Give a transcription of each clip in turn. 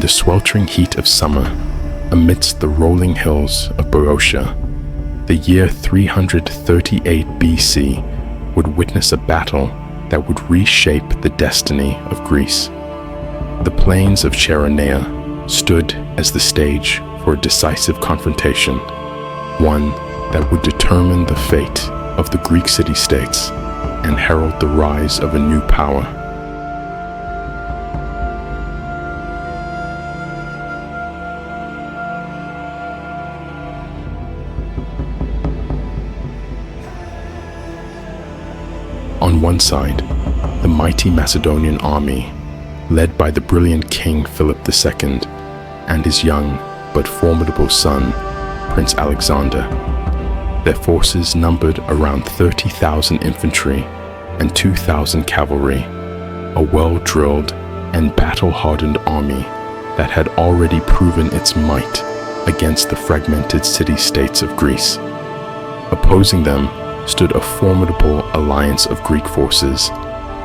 In the sweltering heat of summer, amidst the rolling hills of Boeotia, the year 338 BC would witness a battle that would reshape the destiny of Greece. The plains of Chaeronea stood as the stage for a decisive confrontation, one that would determine the fate of the Greek city-states and herald the rise of a new power. On one side, the mighty Macedonian army, led by the brilliant King Philip II and his young but formidable son, Prince Alexander. Their forces numbered around 30,000 infantry and 2,000 cavalry, a well-drilled and battle-hardened army that had already proven its might against the fragmented city-states of Greece. Opposing them stood a formidable alliance of Greek forces,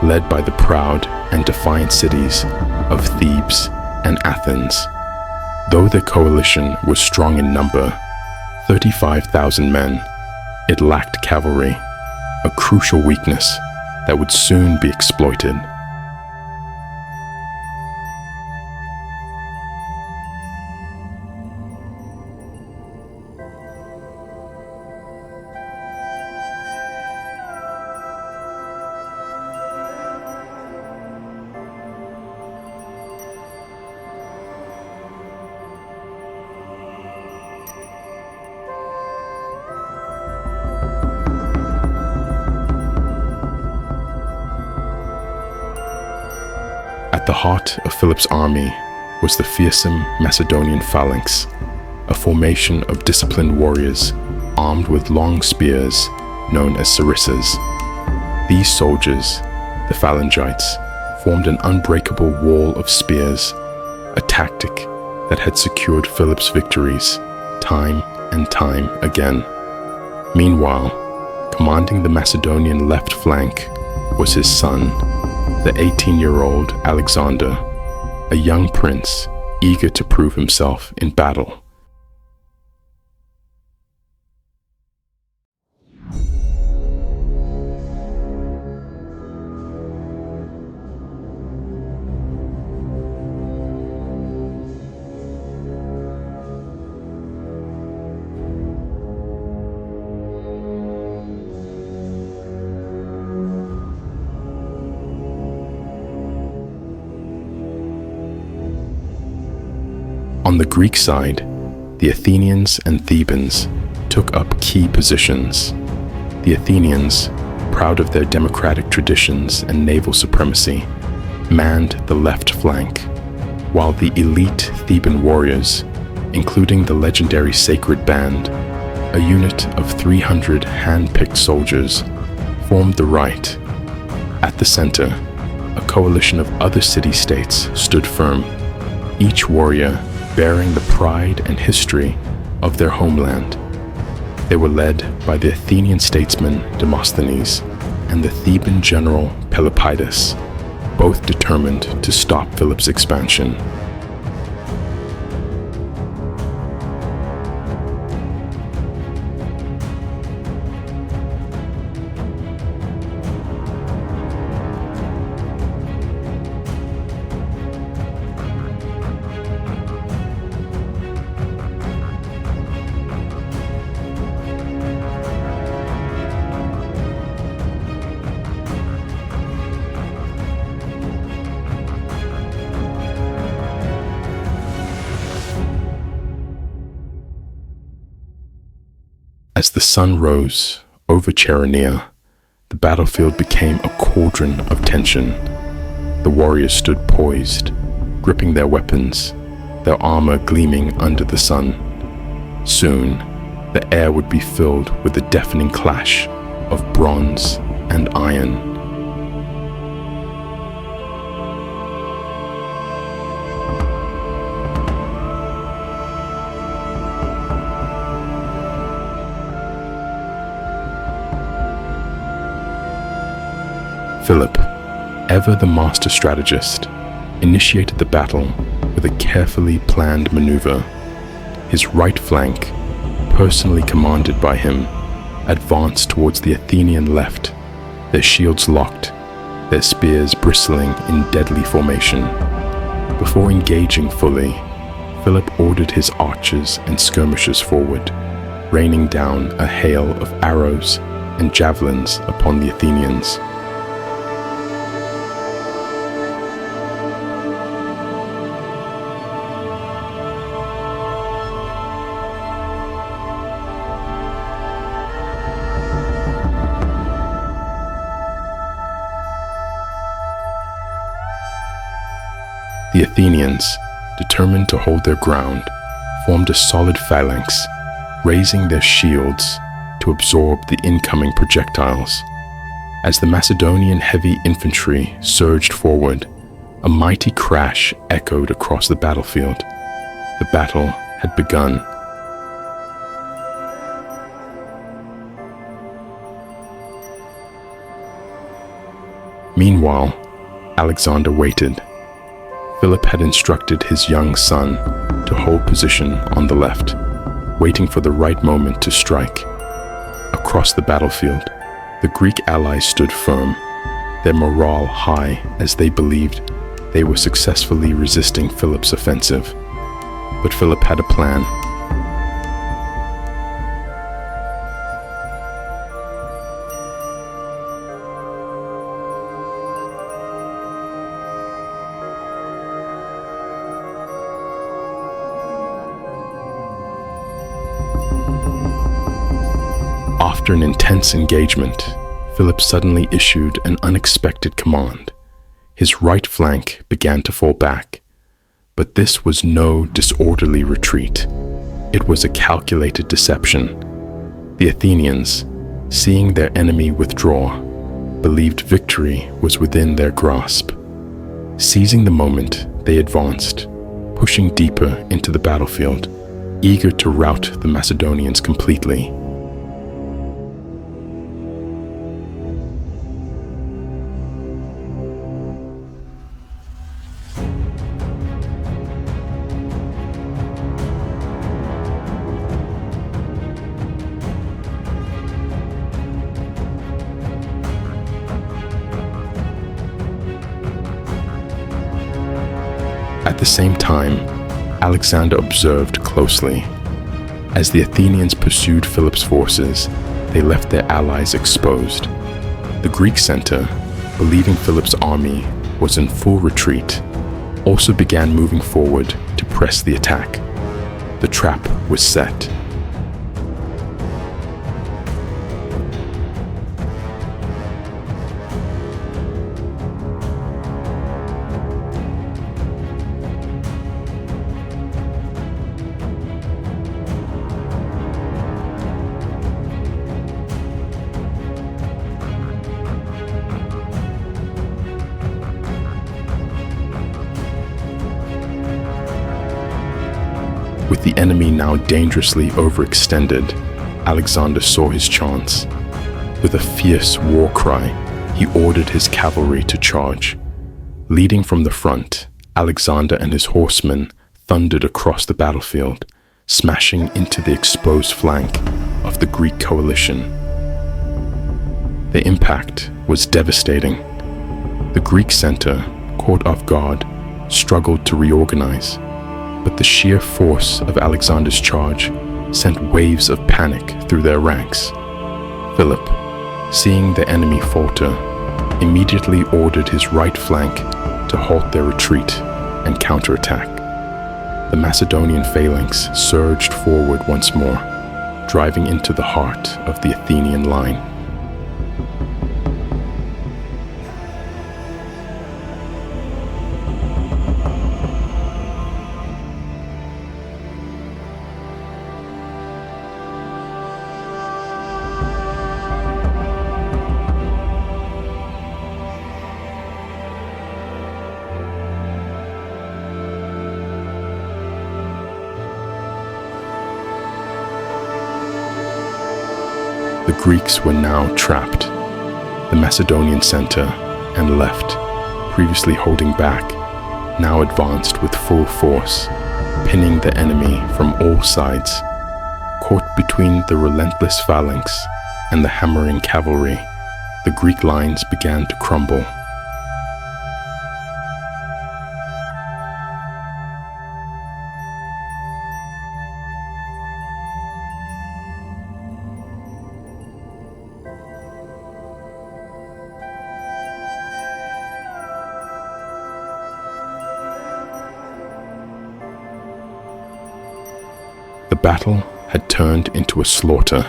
led by the proud and defiant cities of Thebes and Athens. Though their coalition was strong in number, 35,000 men, it lacked cavalry, a crucial weakness that would soon be exploited. At the heart of Philip's army was the fearsome Macedonian phalanx, a formation of disciplined warriors armed with long spears known as sarissas. These soldiers, the phalangites, formed an unbreakable wall of spears, a tactic that had secured Philip's victories time and time again. Meanwhile, commanding the Macedonian left flank was his son, the 18-year-old Alexander, a young prince eager to prove himself in battle. On the Greek side, the Athenians and Thebans took up key positions. The Athenians, proud of their democratic traditions and naval supremacy, manned the left flank, while the elite Theban warriors, including the legendary Sacred Band, a unit of 300 hand-picked soldiers, formed the right. At the center, a coalition of other city-states stood firm, each warrior bearing the pride and history of their homeland. They were led by the Athenian statesman Demosthenes and the Theban general Pelopidas, both determined to stop Philip's expansion. As the sun rose over Chaeronea, the battlefield became a cauldron of tension. The warriors stood poised, gripping their weapons, their armor gleaming under the sun. Soon, the air would be filled with the deafening clash of bronze and iron. Philip, ever the master strategist, initiated the battle with a carefully planned maneuver. His right flank, personally commanded by him, advanced towards the Athenian left, their shields locked, their spears bristling in deadly formation. Before engaging fully, Philip ordered his archers and skirmishers forward, raining down a hail of arrows and javelins upon the Athenians. The Athenians, determined to hold their ground, formed a solid phalanx, raising their shields to absorb the incoming projectiles. As the Macedonian heavy infantry surged forward, a mighty crash echoed across the battlefield. The battle had begun. Meanwhile, Alexander waited. Philip had instructed his young son to hold position on the left, waiting for the right moment to strike. Across the battlefield, the Greek allies stood firm, their morale high as they believed they were successfully resisting Philip's offensive. But Philip had a plan. After an intense engagement, Philip suddenly issued an unexpected command. His right flank began to fall back, but this was no disorderly retreat. It was a calculated deception. The Athenians, seeing their enemy withdraw, believed victory was within their grasp. Seizing the moment, they advanced, pushing deeper into the battlefield, eager to rout the Macedonians completely. At the same time, Alexander observed closely. As the Athenians pursued Philip's forces, they left their allies exposed. The Greek center, believing Philip's army was in full retreat, also began moving forward to press the attack. The trap was set. With the enemy now dangerously overextended, Alexander saw his chance. With a fierce war cry, he ordered his cavalry to charge. Leading from the front, Alexander and his horsemen thundered across the battlefield, smashing into the exposed flank of the Greek coalition. The impact was devastating. The Greek center, caught off guard, struggled to reorganize. But the sheer force of Alexander's charge sent waves of panic through their ranks. Philip, seeing the enemy falter, immediately ordered his right flank to halt their retreat and counterattack. The Macedonian phalanx surged forward once more, driving into the heart of the Athenian line. The Greeks were now trapped. The Macedonian center and left, previously holding back, now advanced with full force, pinning the enemy from all sides. Caught between the relentless phalanx and the hammering cavalry, the Greek lines began to crumble. The battle had turned into a slaughter.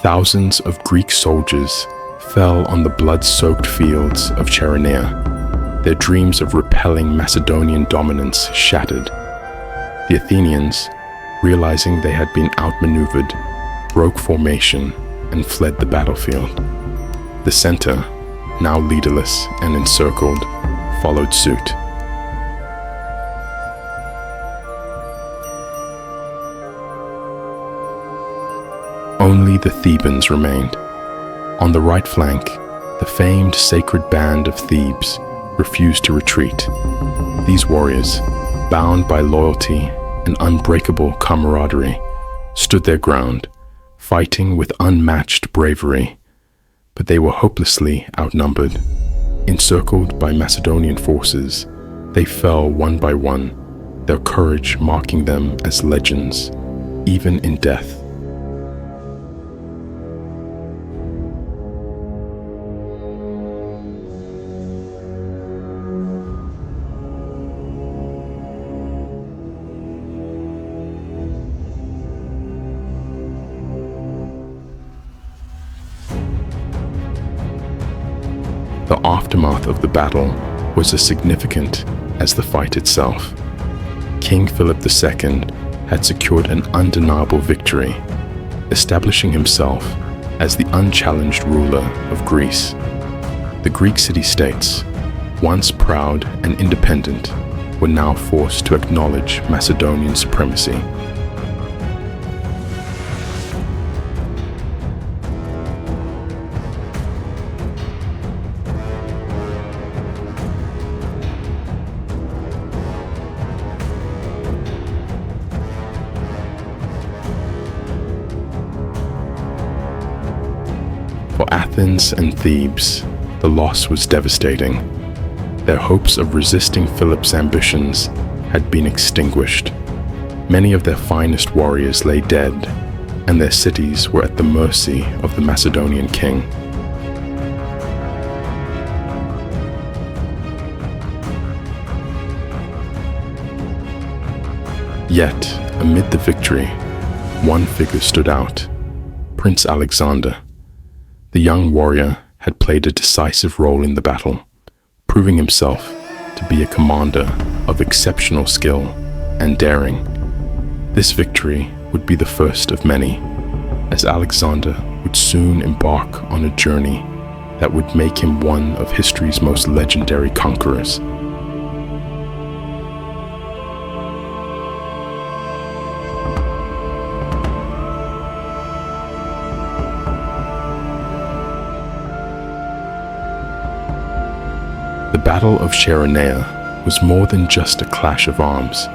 Thousands of Greek soldiers fell on the blood-soaked fields of Chaeronea, their dreams of repelling Macedonian dominance shattered. The Athenians, realizing they had been outmaneuvered, broke formation and fled the battlefield. The center, now leaderless and encircled, followed suit. Only the Thebans remained. On the right flank, the famed sacred band of Thebes refused to retreat. These warriors, bound by loyalty and unbreakable camaraderie, stood their ground, fighting with unmatched bravery. But they were hopelessly outnumbered. Encircled by Macedonian forces, they fell one by one, their courage marking them as legends, even in death. The aftermath of the battle was as significant as the fight itself. King Philip II had secured an undeniable victory, establishing himself as the unchallenged ruler of Greece. The Greek city-states, once proud and independent, were now forced to acknowledge Macedonian supremacy. For Athens and Thebes, the loss was devastating. Their hopes of resisting Philip's ambitions had been extinguished. Many of their finest warriors lay dead, and their cities were at the mercy of the Macedonian king. Yet, amid the victory, one figure stood out: Prince Alexander. The young warrior had played a decisive role in the battle, proving himself to be a commander of exceptional skill and daring. This victory would be the first of many, as Alexander would soon embark on a journey that would make him one of history's most legendary conquerors. The Battle of Chaeronea was more than just a clash of arms.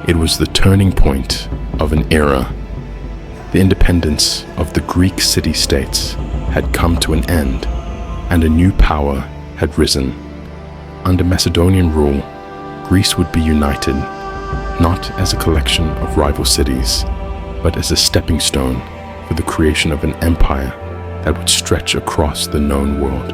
It was the turning point of an era. The independence of the Greek city-states had come to an end, and a new power had risen. Under Macedonian rule, Greece would be united, not as a collection of rival cities, but as a stepping stone for the creation of an empire that would stretch across the known world.